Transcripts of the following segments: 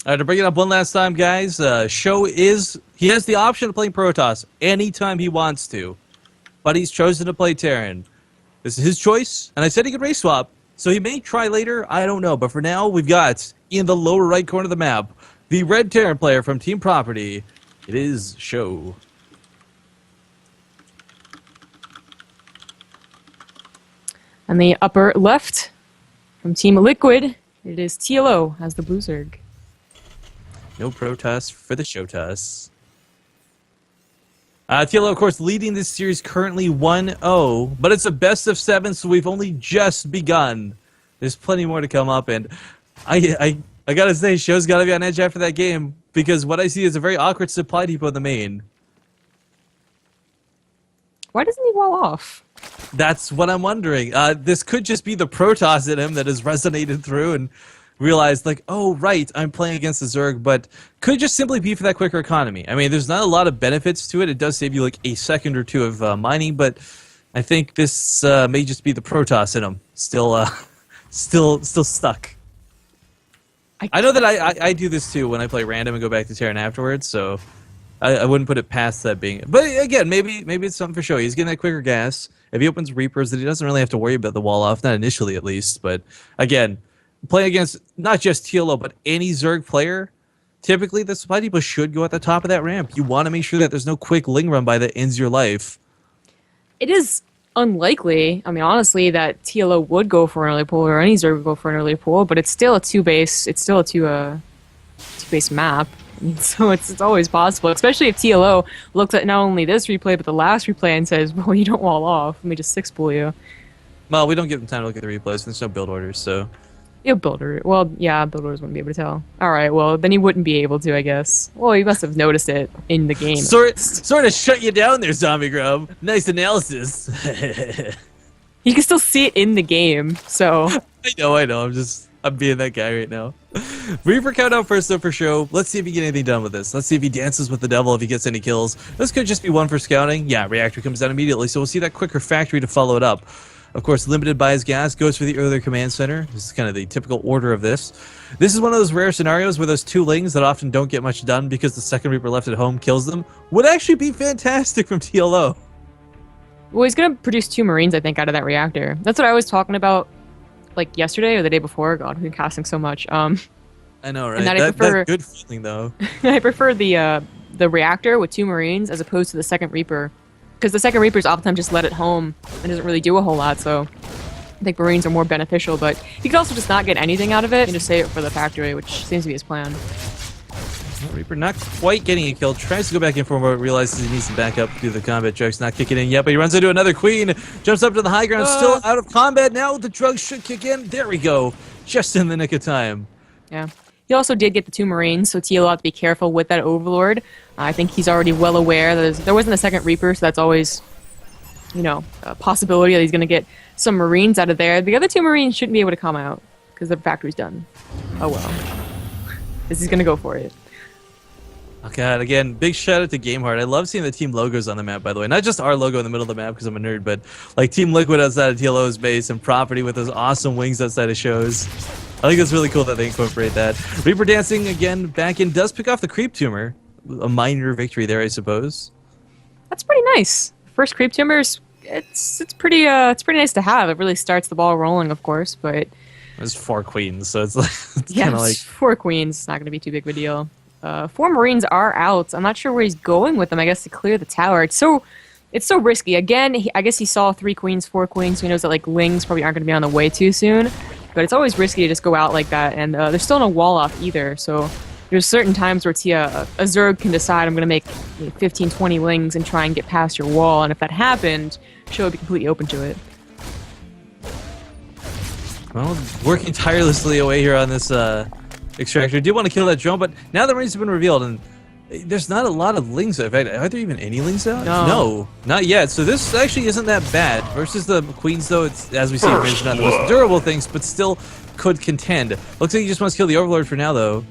All right, to bring it up one last time, guys, Sjow he has the option of playing Protoss anytime he wants to, but he's chosen to play Terran. This is his choice, and I said he could race swap, so he may try later, I don't know, but for now, we've got, in the lower right corner of the map, the red Terran player from Team Property. It is Sjow. On the upper left, from Team Liquid, it is TLO as the Blue Zerg. No Protoss for the Showtoss. TLO, of course, leading this series currently 1-0, but it's a best of 7, so we've only just begun. There's plenty more to come up, and I gotta say, Sjow's gotta be on edge after that game, because what I see is a very awkward supply depot in the main. Why doesn't he wall off? That's what I'm wondering. This could just be the Protoss in him that has resonated through and realized, like, oh, right, I'm playing against the Zerg, but could just simply be for that quicker economy. I mean, there's not a lot of benefits to it. It does save you, like, a second or two of mining, but I think this may just be the Protoss in him. Still stuck. I know that I do this, too, when I play random and go back to Terran afterwards, so I wouldn't put it past that being... But, again, maybe it's something for Sjow. He's getting that quicker gas. If he opens Reapers, then he doesn't really have to worry about the wall off, not initially at least, but, again... Playing against not just TLO, but any Zerg player, typically the supply depot should go at the top of that ramp. You want to make sure that there's no quick Ling run by that ends your life. It is unlikely, I mean, honestly, that TLO would go for an early pull, or any Zerg would go for an early pull, but it's still a two-base map, so it's always possible, especially if TLO looks at not only this replay, but the last replay and says, well, you don't wall off, let me just 6-pull you. Well, we don't give them time to look at the replays, there's no build orders, so... Yeah, builder. Well, yeah, builders wouldn't be able to tell. All right, well, then he wouldn't be able to, I guess. Well, he must have noticed it in the game. Sort of shut you down there, Zombie Grub. Nice analysis. You can still see it in the game, so... I know. I'm being that guy right now. Reaper countdown first, though, for Sjow. Let's see if he get anything done with this. Let's see if he dances with the devil, if he gets any kills. This could just be one for scouting. Yeah, reactor comes down immediately, so we'll see that quicker factory to follow it up. Of course, limited by his gas, goes for the earlier command center. This is kind of the typical order of this. This is one of those rare scenarios where those two Lings that often don't get much done because the second Reaper left at home kills them would actually be fantastic from TLO. Well, he's going to produce 2 Marines, I think, out of that reactor. That's what I was talking about, like, yesterday or the day before. God, we've been casting so much. I know, right? And that that's good feeling, though. I prefer the reactor with 2 Marines as opposed to the second Reaper. Because the second Reaper's oftentimes just let it home and doesn't really do a whole lot, so I think Marines are more beneficial, but he could also just not get anything out of it and just save it for the factory, which seems to be his plan. Reaper not quite getting a kill, tries to go back in for more, but realizes he needs to back up due to the combat drugs not kicking in yet, but he runs into another Queen, jumps up to the high ground, still out of combat now, the drugs should kick in, there we go, just in the nick of time. Yeah. He also did get the 2 Marines, so TLO have to be careful with that Overlord. I think he's already well aware that there wasn't a second Reaper, so that's always, you know, a possibility that he's going to get some Marines out of there. The other 2 Marines shouldn't be able to come out, because the factory's done. Oh well. This is going to go for it. Oh god, again, big shout out to Gameheart. I love seeing the team logos on the map, by the way. Not just our logo in the middle of the map because I'm a nerd, but like Team Liquid outside of TLO's base and Property with those awesome wings outside of Sjow's. I think it's really cool that they incorporate that. Reaper dancing again back in, does pick off the creep tumor. A minor victory there, I suppose. That's pretty nice. First creep tumors, it's pretty nice to have. It really starts the ball rolling, of course, but there's 4 queens, so it's like it's yeah, kind of like 4 queens. It's not going to be too big of a deal. 4 Marines are out. I'm not sure where he's going with them. I guess to clear the tower. It's so risky. Again, I guess he saw 3 queens, 4 queens, so he knows that like Lings probably aren't going to be on the way too soon. But it's always risky to just go out like that, and there's still no wall off either, so there's certain times where a Zerg can decide I'm going to make 15, 20 Lings and try and get past your wall, and if that happened, Sjow would be completely open to it. Well, working tirelessly away here on this extractor. I do want to kill that drone, but now the Marines have been revealed, and there's not a lot of Lings. In fact, are there even any Lings out? No, not yet. So this actually isn't that bad. Versus the Queens, though, it's, as we see, it's not the most durable things, but still could contend. Looks like he just wants to kill the Overlord for now, though.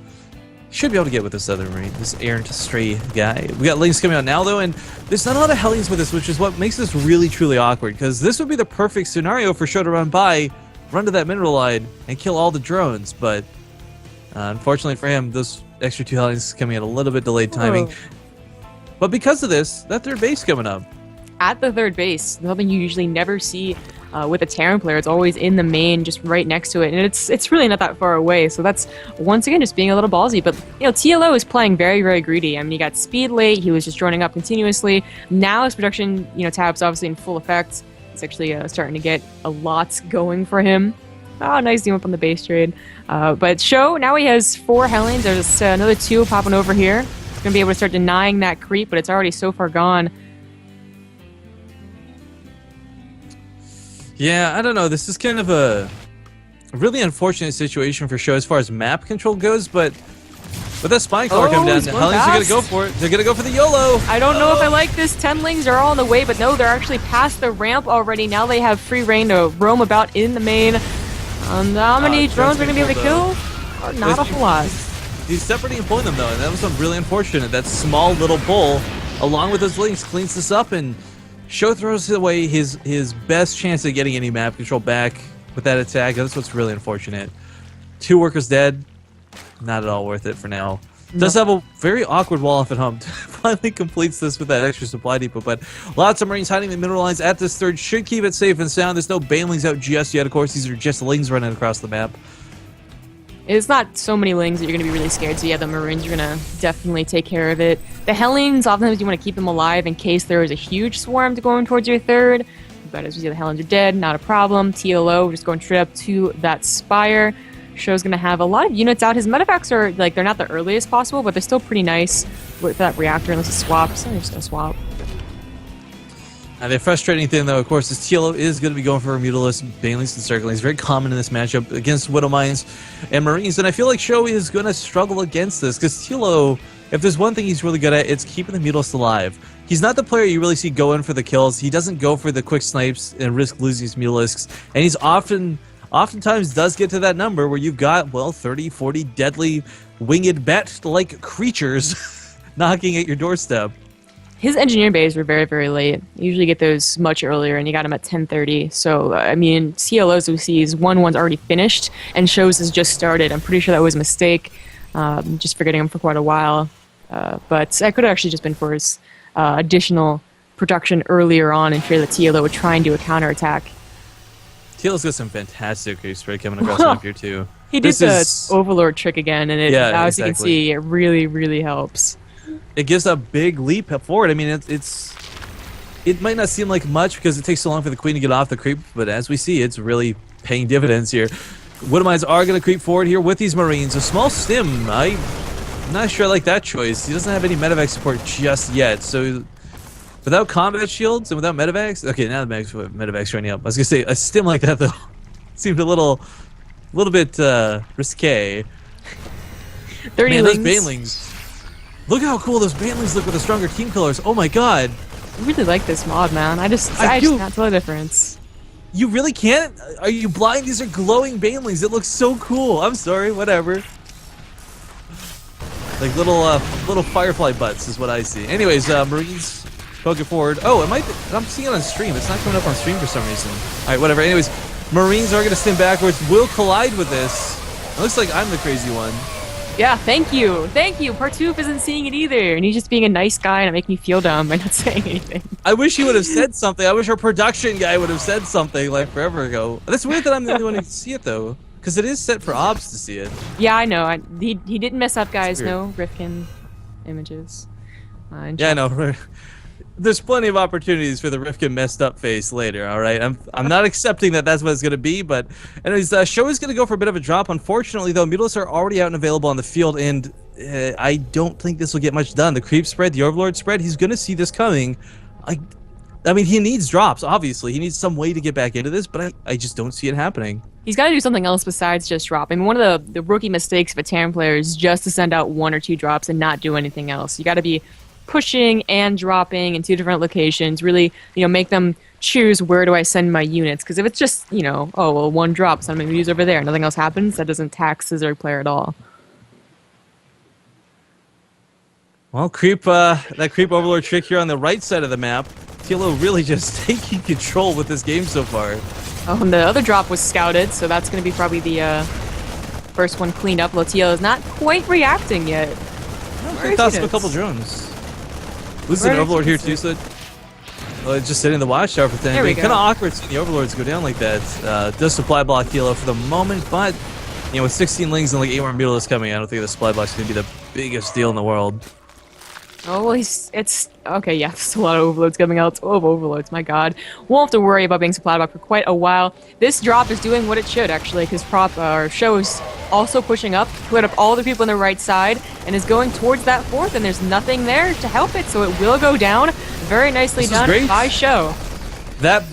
Should be able to get with this other Marine, this errant stray guy. We got Lings coming out now, though, and there's not a lot of Hellions with this, which is what makes this really, truly awkward, because this would be the perfect scenario for Sjow to run by, run to that mineral line, and kill all the drones, but unfortunately for him, those extra 2 Hellions coming at a little bit delayed timing. But because of this, that third base coming up. At the third base, something you usually never see with a Terran player. It's always in the main, just right next to it, and it's really not that far away. So that's once again just being a little ballsy. But TLO is playing very, very greedy. I mean, he got speed late. He was just droning up continuously. Now his production tab's obviously in full effect. It's actually starting to get a lot going for him. Oh, nice zoom up on the base trade. But Sjow, now he has 4 Hellions. There's another 2 popping over here. He's gonna be able to start denying that creep, but it's already so far gone. Yeah, I don't know. This is kind of a really unfortunate situation for Sjow as far as map control goes, but with that spine collar coming down, the Hellions are going to go for it. They're going to go for the YOLO. I don't know if I like this. 10 Lings are all on the way, but no, they're actually past the ramp already. Now they have free reign to roam about in the main. How many drones are going to be able to kill? Not a whole lot. He's separating and pulling them, though, and that was really unfortunate. That small little pull, along with those Lings, cleans this up, and Sjow throws away his best chance of getting any map control back with that attack. That's what's really unfortunate. 2 workers dead. Not at all worth it for now. No. Does have a very awkward wall off at home. Finally completes this with that extra supply depot, but lots of Marines hiding the mineral lines at this third. Should keep it safe and sound. There's no banelings out just yet. Of course, these are just Lings running across the map. It's not so many Lings that you're going to be really scared, so yeah, the Marines are going to definitely take care of it. The Hellions, oftentimes you want to keep them alive in case there is a huge swarm going towards your third. But as we see, the Hellions are dead, not a problem. TLO just going straight up to that Spire. Shjow's going to have a lot of units out. His medevacs are, they're not the earliest possible, but they're still pretty nice with that reactor, unless it swaps. So they're just going to swap. And the frustrating thing, though, of course, is TLO is going to be going for Mutalisk, Banelings, and Circlings. Very common in this matchup against Widow Mines and Marines. And I feel like Sjow is going to struggle against this, because TLO, if there's one thing he's really good at, it's keeping the Mutalisk alive. He's not the player you really see go in for the kills. He doesn't go for the quick snipes and risk losing his Mutalisks. And he's oftentimes does get to that number where you've got, well, 30, 40 deadly winged bat-like creatures knocking at your doorstep. His engineer bays were very, very late. You usually get those much earlier, and you got them at 10:30. So, I mean, CLO's we see is one's already finished, and Shjow's has just started. I'm pretty sure that was a mistake, just forgetting him for quite a while. But I could have actually just been for his additional production earlier on, and fear that TLO would try and do a counterattack. TLO's got some fantastic creep spread coming across the map here, too. He did the Overlord trick again, and as you can see, it really, really helps. It gives a big leap forward. I mean, it might not seem like much because it takes so long for the Queen to get off the creep, but as we see, it's really paying dividends here. Widow Mines are going to creep forward here with these Marines. A small stim. I'm not sure I like that choice. He doesn't have any medevac support just yet, so without combat shields and without medevacs. Okay, now the medevac's running up. I was going to say a stim like that though seemed a little bit risque. 30 Man, Lings. those Banelings. Look how cool those Banelings look with the stronger team colors. Oh my god. I really like this mod, man. I just can't tell the difference. You really can't? Are you blind? These are glowing Banelings. It looks so cool. I'm sorry, whatever. Like little firefly butts is what I see. Anyways, Marines poking forward. Oh, I'm seeing it on stream. It's not coming up on stream for some reason. Alright, whatever. Anyways, Marines are gonna stim backwards. Will collide with this. It looks like I'm the crazy one. Yeah, thank you. Thank you. Partoof isn't seeing it either, and he's just being a nice guy and making me feel dumb by not saying anything. I wish he would have said something. I wish our production guy would have said something like forever ago. That's weird that I'm the only one who can see it, though. Because it is set for Obs to see it. Yeah, I know. He didn't mess up, guys. No Rifkin images. Yeah, I know. There's plenty of opportunities for the Rifkin messed up face later, alright? I'm not accepting that that's what it's going to be, but anyways, Sjow is going to go for a bit of a drop. Unfortunately, though, Mutalisks are already out and available on the field, and I don't think this will get much done. The creep spread, the Overlord spread, he's going to see this coming. I mean, he needs drops, obviously. He needs some way to get back into this, but I just don't see it happening. He's got to do something else besides just drop. I mean, one of the rookie mistakes of a Terran player is just to send out 1 or 2 drops and not do anything else. You got to be pushing and dropping in 2 different locations, really, make them choose where do I send my units. Because if it's just, oh, well, 1 drop, so I'm going to use over there, nothing else happens, that doesn't tax the Zerg player at all. Well, that creep Overlord trick here on the right side of the map. TLO really just taking control with this game so far. Oh, and the other drop was scouted, so that's going to be probably the first one cleaned up. TLO is not quite reacting yet. They tossed him a couple drones. Losing an Overlord here too, so just sitting in the watchtower for thing. Kind of awkward seeing the Overlords go down like that. Does supply block TLO for the moment, but you know, with 16 Lings and like 8 more Mutalisks coming, I don't think the supply block's going to be the biggest deal in the world. Oh, well, it's okay, yeah, there's a lot of Overlords coming out. 12 Overlords, my god. Won't have to worry about being supplied blocked for quite a while. This drop is doing what it should, actually, because Sjow is also pushing up, put up all the people on the right side, and is going towards that fourth, and there's nothing there to help it, so it will go down. Very nicely done by Sjow. That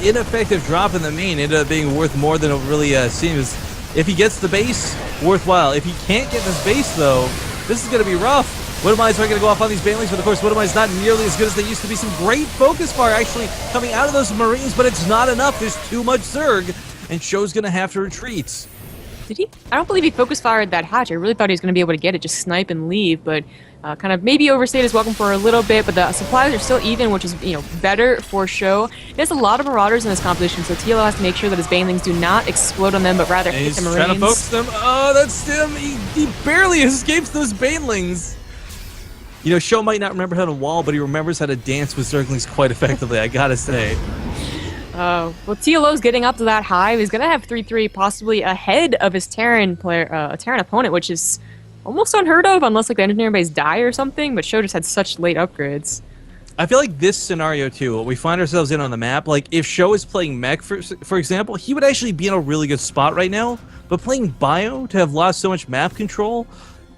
ineffective drop in the main ended up being worth more than it really seems. If he gets the base, worthwhile. If he can't get this base, though, this is going to be rough. Widowmines are going to go off on these Banelings, but of course Widowmines not nearly as good as they used to be. Some great focus fire actually coming out of those Marines, but it's not enough. There's too much Zerg, and Show's going to have to retreat. Did he? I don't believe he focus fired that hatch. I really thought he was going to be able to get it, just snipe and leave, but kind of maybe overstayed his welcome for a little bit, but the supplies are still even, which is, you know, better for Sjow. There's a lot of Marauders in this competition, so TLO has to make sure that his Banelings do not explode on them, but rather hit the Marines. He's trying to focus them. Oh, that's him. He barely escapes those Banelings. You know, Sjow might not remember how to wall, but he remembers how to dance with Zerglings quite effectively, I gotta say. Well, TLO's getting up to that high. He's going to have 3-3 possibly ahead of his Terran opponent, which is almost unheard of unless like the engineering base die or something, but Sjow just had such late upgrades. I feel like this scenario, too, what we find ourselves in on the map, like if Sjow is playing mech, for example, he would actually be in a really good spot right now, but playing bio to have lost so much map control,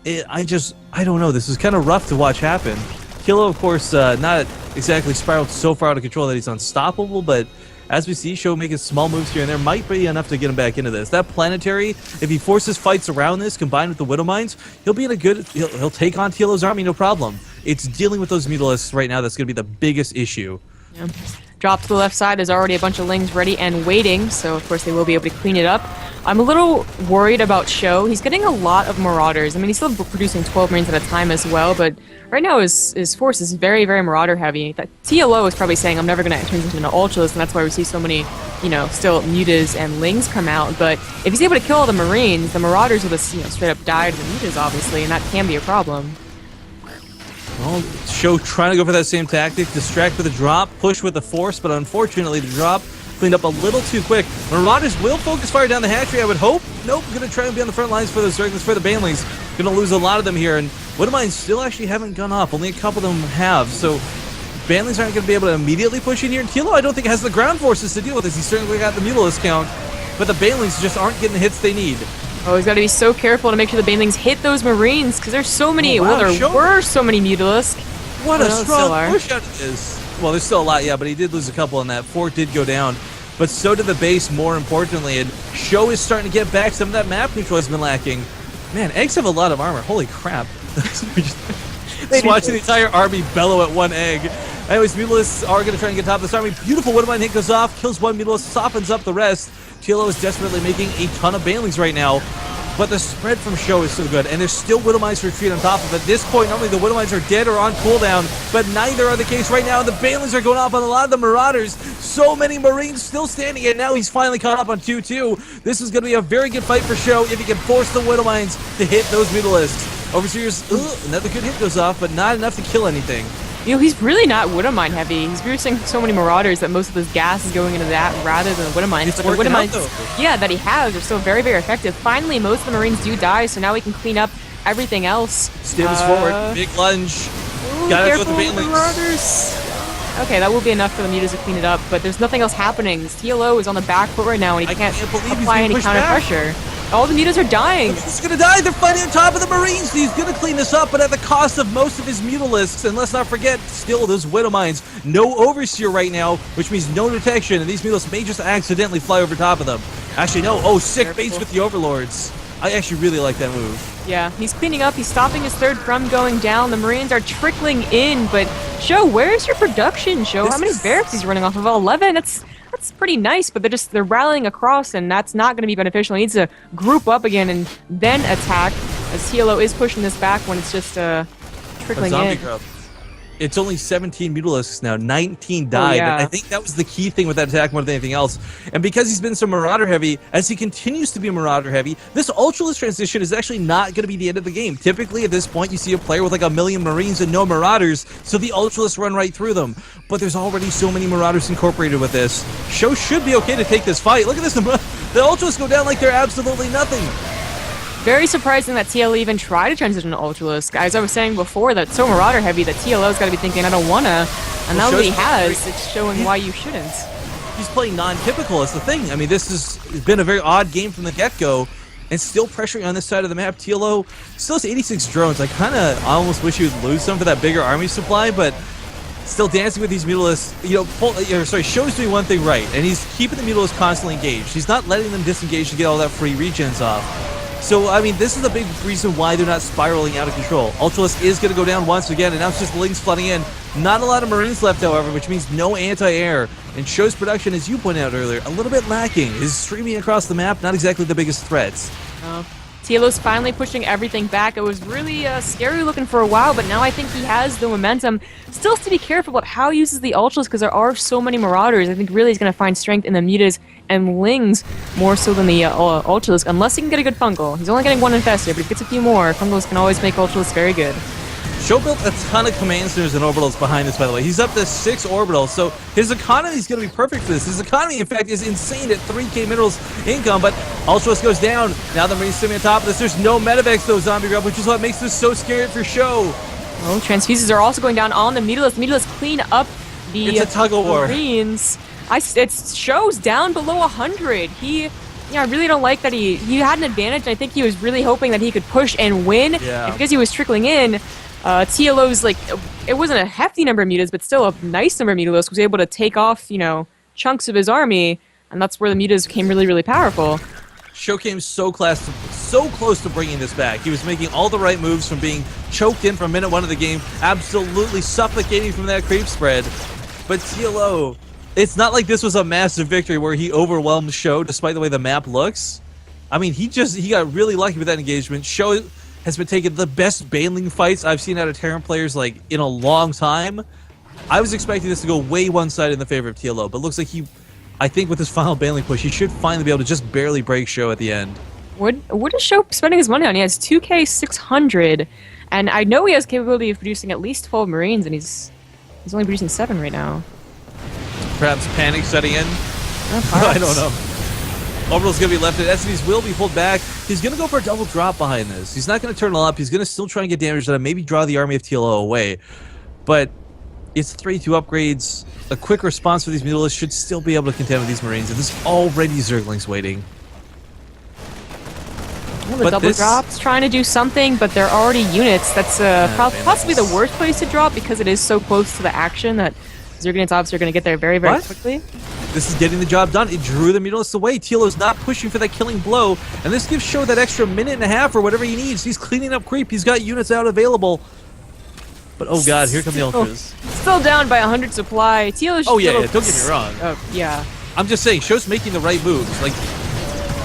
I don't know, this is kind of rough to watch happen. TLO, of course, not exactly spiraled so far out of control that he's unstoppable, but as we see, Sjow making small moves here and there might be enough to get him back into this. That planetary, if he forces fights around this, combined with the Widowmines, he'll be in a good... He'll take on TLO's army, no problem. It's dealing with those Mutalisks right now that's going to be the biggest issue. Yeah. Drop to the left side. There's already a bunch of Lings ready and waiting, so of course they will be able to clean it up. I'm a little worried about Sjow. He's getting a lot of Marauders. I mean, he's still producing 12 Marines at a time as well, but right now his force is very, very Marauder heavy. That TLO is probably saying, I'm never going to turn into an Ultralist, and that's why we see so many, you know, still Mutas and Lings come out. But if he's able to kill all the Marines, the Marauders will just, you know, straight up die to the Mutas, obviously, and that can be a problem. Well, Sjow trying to go for that same tactic, distract with a drop, push with the force, but unfortunately the drop cleaned up a little too quick. Marauders will focus fire down the hatchery, I would hope. Nope, gonna try and be on the front lines for those Zerglings, for the Banelings. Gonna lose a lot of them here, and Widowmines still actually haven't gone off. Only a couple of them have, so Banelings aren't gonna be able to immediately push in here. And TLO, I don't think, has the ground forces to deal with this. He's certainly got the Mutalisk count, but the Banelings just aren't getting the hits they need. Oh, he's got to be so careful to make sure the Banelings hit those Marines, because there's so many, well, there were so many Mutalisks. What a strong push out it is. Well, there's still a lot, yeah, but he did lose a couple, and that fort did go down. But so did the base, more importantly, and Sjow is starting to get back. Some of that map control has been lacking. Man, eggs have a lot of armor. Holy crap. Just watching the entire army bellow at one egg. Anyways, Mutalisks are going to try and get top of this army. Beautiful Widowmine hit goes off, kills one Mutalisk, softens up the rest. TLO is desperately making a ton of Banelings right now. But the spread from Sjow is so good, and there's still Widowmines to retreat on top of it. At this point, normally the Widowmines are dead or on cooldown, but neither are the case right now. The Banelings are going off on a lot of the Marauders. So many Marines still standing, and now he's finally caught up on 2-2. This is going to be a very good fight for Sjow if he can force the Widowmines to hit those Mutalisks. Overseers, another good hit goes off, but not enough to kill anything. You know, he's really not Widowmine heavy. He's producing so many Marauders that most of his gas is going into that rather than the Widowmines. But the Widowmines, yeah, that he has are still very, very effective. Finally, most of the Marines do die, so now we can clean up everything else. Stims forward, big lunge. Gotta go with the Banelings. Marauders. Okay, that will be enough for the Mutas to clean it up, but there's nothing else happening. TLO is on the back foot right now, and he can't apply any counter pressure. All the Mutas are dying. He's gonna die. They're fighting on top of the Marines. He's gonna clean this up, but at the cost of most of his Mutalisks. And let's not forget, still those Widowmines. No Overseer right now, which means no detection, and these Mutalisks may just accidentally fly over top of them. Actually, no. Oh, sick base with the Overlords. I actually really like that move. Yeah, he's cleaning up. He's stopping his third from going down. The Marines are trickling in, but Sjow, where's your production, Sjow? How many barracks he's running off of? 11? That's pretty nice, but they're rallying across, and that's not going to be beneficial. He needs to group up again and then attack, as TLO is pushing this back when it's just trickling in. Grub. it's only 17 Mutalisks now. 19 died. yeah. And I think that was the key thing with that attack more than anything else. And because he's been so Marauder heavy, as he continues to be Marauder heavy, this Ultralist transition is actually not going to be the end of the game. Typically, at this point, you see a player with like 1 million Marines and no Marauders, so the Ultralists run right through them. But there's already so many Marauders incorporated with this. Sjow should be okay to take this fight. Look at this. The Ultralists go down like they're absolutely nothing. Very surprising that TLO even tried to transition to Ultralisk. As I was saying before, that's so Marauder heavy that TLO's got to be thinking, I don't wanna. And now that he has, it's showing why you shouldn't. He's playing non-typical, is the thing. I mean, this has been a very odd game from the get-go, and still pressuring on this side of the map. TLO still has 86 drones. I kind of almost wish he would lose some for that bigger army supply, but still dancing with these Mutalisks. Sjow doing one thing right, and he's keeping the Mutalisks constantly engaged. He's not letting them disengage to get all that free regens off. So, I mean, this is a big reason why they're not spiraling out of control. Ultralisk is going to go down once again, and now it's just Lings flooding in. Not a lot of Marines left, however, which means no anti-air. And Sjow's production, as you pointed out earlier, a little bit lacking. His streaming across the map, not exactly the biggest threats. TLO's finally pushing everything back. It was really scary looking for a while, but now I think he has the momentum. Still has to be careful about how he uses the Ultras because there are so many Marauders. I think really he's going to find strength in the Mutas and Lings more so than the Ultras, unless he can get a good Fungal. He's only getting one Infestor, but if he gets a few more, Fungals can always make Ultras very good. Sjow built a ton of command centers and orbitals behind this, by the way. He's up to 6 orbitals, so his economy is going to be perfect for this. His economy, in fact, is insane at 3k minerals income, but Ultras goes down. Now the Marines sitting on top of this. There's no Medivacs, though, Zombie Grub, which is what makes this so scary for Sjow. Oh, Transfuses are also going down on the Mutalisks. Mutalisks clean up the It's a tug-of-war. Marines. It's Show's down below 100. I really don't like that he had an advantage. I think he was really hoping that he could push and win. Yeah. And because he was trickling in, TLO's it wasn't a hefty number of mutas, but still a nice number of mutas, was able to take off, chunks of his army, and that's where the mutas became really, really powerful. Sjow came so close to bringing this back. He was making all the right moves from being choked in from minute 1 of the game, absolutely suffocating from that creep spread. But TLO, it's not like this was a massive victory where he overwhelmed Sjow despite the way the map looks. I mean, he got really lucky with that engagement. Sjow has been taking the best Baneling fights I've seen out of Terran players in a long time. I was expecting this to go way one-sided in the favor of TLO, but looks like I think with his final Baneling push, he should finally be able to just barely break Sjow at the end. What is Sjow spending his money on? He has 2k 600, and I know he has capability of producing at least 12 Marines, and he's only producing 7 right now. Perhaps panic setting in? I don't know. Orbital's going to be left, and SCVs will be pulled back. He's going to go for a double drop behind this. He's not going to turn it up. He's going to still try and get damage and maybe draw the army of TLO away. But it's 3-2 upgrades. A quick response for these Mutalisks should still be able to contend with these Marines, and there's already Zerglings waiting. Well, the double drop's trying to do something, but they're already units. That's possibly the worst place to drop because it is so close to the action that Zerglings obviously are going to get there very, very quickly. This is getting the job done. It drew the Mutalisks away. TLO's not pushing for that killing blow, and this gives Sjow that extra minute and a half or whatever he needs. He's cleaning up creep. He's got units out available. But oh god, here come the Ultras. Still down by 100 supply. TLO's don't get me wrong. Yeah. I'm just saying, Sjow's making the right moves.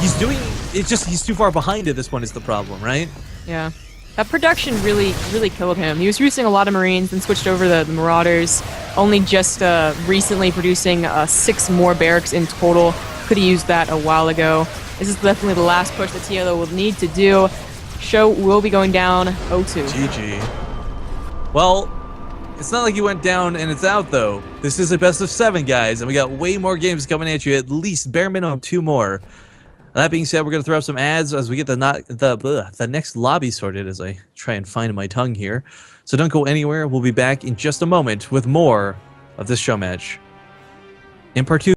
He's too far behind at this point is the problem, right? Yeah. That production really, really killed him. He was producing a lot of Marines and switched over the Marauders, only just recently producing 6 more barracks in total. Could have used that a while ago. This is definitely the last push that TLO will need to do. Sjow will be going down 0-2. GG. Well, it's not like he went down and it's out, though. This is a best of 7, guys, and we got way more games coming at you, at least bare minimum 2 more. That being said, we're going to throw up some ads as we get the next lobby sorted as I try and find my tongue here. So don't go anywhere. We'll be back in just a moment with more of this show match. In part 2.